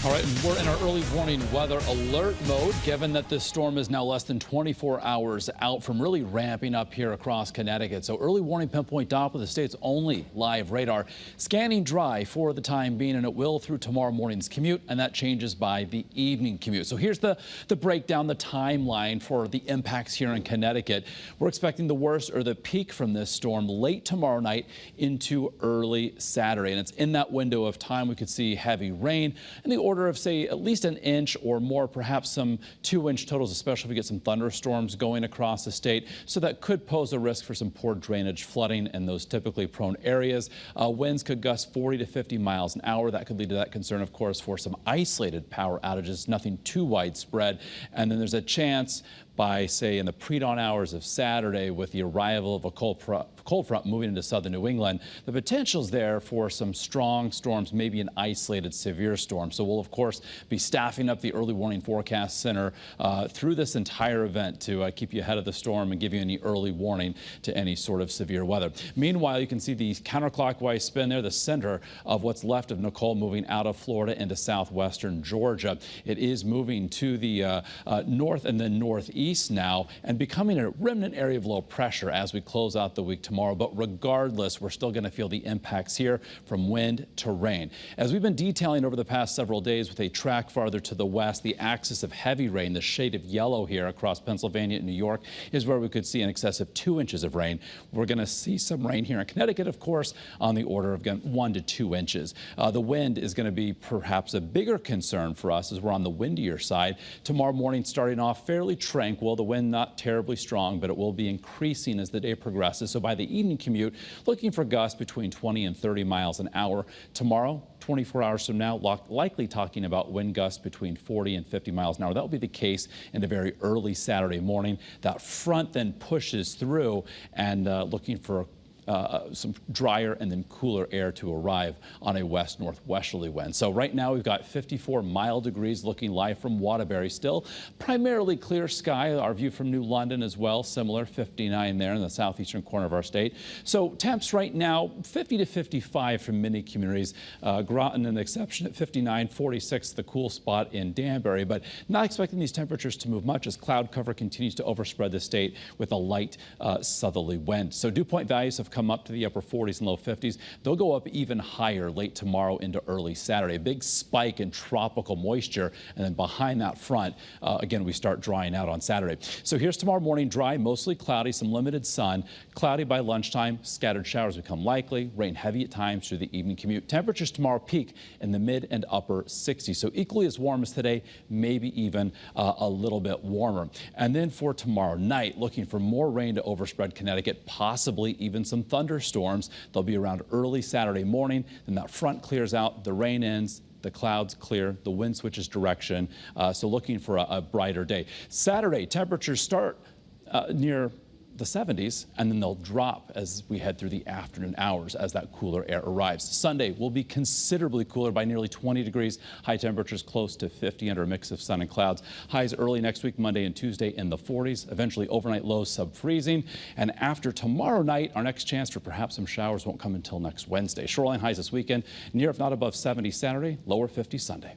All right, we're in our early warning weather alert mode, given that this storm is now less than 24 hours out from really ramping up here across Connecticut. So early warning pinpoint Doppler, the state's only live radar. Scanning dry for the time being, and it will through tomorrow morning's commute, and that changes by the evening commute. So here's the breakdown, the timeline for the impacts here in Connecticut. We're expecting the worst or the peak from this storm late tomorrow night into early Saturday. And it's in that window of time we could see heavy rain and the order of, say, at least an inch or more, perhaps some 2-inch totals, especially if we get some thunderstorms going across the state. So that could pose a risk for some poor drainage, flooding in those typically prone areas. Winds could gust 40 to 50 miles an hour. That could lead to that concern, of course, for some isolated power outages, nothing too widespread. And then there's a chance by, say, in the pre-dawn hours of Saturday, with the arrival of a cold front moving into southern New England, the potential's there for some strong storms, maybe an isolated severe storm. So we'll, of course, be staffing up the early warning forecast center through this entire event to keep you ahead of the storm and give you any early warning to any sort of severe weather. Meanwhile, you can see the counterclockwise spin there, the center of what's left of Nicole moving out of Florida into southwestern Georgia. It is moving to the north and then northeast now and becoming a remnant area of low pressure as we close out the week tomorrow. But regardless, we're still going to feel the impacts here from wind to rain. As we've been detailing over the past several days with a track farther to the west, the axis of heavy rain, the shade of yellow here across Pennsylvania and New York, is where we could see an excess of 2 inches of rain. We're going to see some rain here in Connecticut, of course, on the order of 1 to 2 inches. The wind is going to be perhaps a bigger concern for us as we're on the windier side. Tomorrow morning starting off fairly tranquil. The wind not terribly strong, but it will be increasing as the day progresses. So by the evening commute, looking for gusts between 20 and 30 miles an hour. Tomorrow, 24 hours from now, likely talking about wind gusts between 40 and 50 miles an hour. That will be the case in the very early Saturday morning. That front then pushes through and looking for some drier and then cooler air to arrive on a west-northwesterly wind. So right now we've got 54 mild degrees looking live from Waterbury. Still primarily clear sky. Our view from New London as well, similar, 59 there in the southeastern corner of our state. So temps right now 50 to 55 from many communities. Groton an exception at 59, 46 the cool spot in Danbury, but not expecting these temperatures to move much as cloud cover continues to overspread the state with a light southerly wind. So dew point values have come up to the upper 40s and low 50s. They'll go up even higher late tomorrow into early Saturday. A big spike in tropical moisture, and then behind that front, again, we start drying out on Saturday. So here's tomorrow morning, dry, mostly cloudy, some limited sun. Cloudy by lunchtime, scattered showers become likely, rain heavy at times through the evening commute. Temperatures tomorrow peak in the mid and upper 60s, so equally as warm as today, maybe even a little bit warmer. And then for tomorrow night, looking for more rain to overspread Connecticut, possibly even some thunderstorms. They'll be around early Saturday morning. Then that front clears out, the rain ends, the clouds clear, the wind switches direction. So looking for a brighter day. Saturday, temperatures start near the 70s, and then they'll drop as we head through the afternoon hours as that cooler air arrives. Sunday will be considerably cooler by nearly 20 degrees. High temperatures close to 50 under a mix of sun and clouds. Highs early next week, Monday and Tuesday in the 40s. Eventually overnight lows sub-freezing. And after tomorrow night, our next chance for perhaps some showers won't come until next Wednesday. Shoreline highs this weekend, near if not above 70 Saturday, lower 50 Sunday.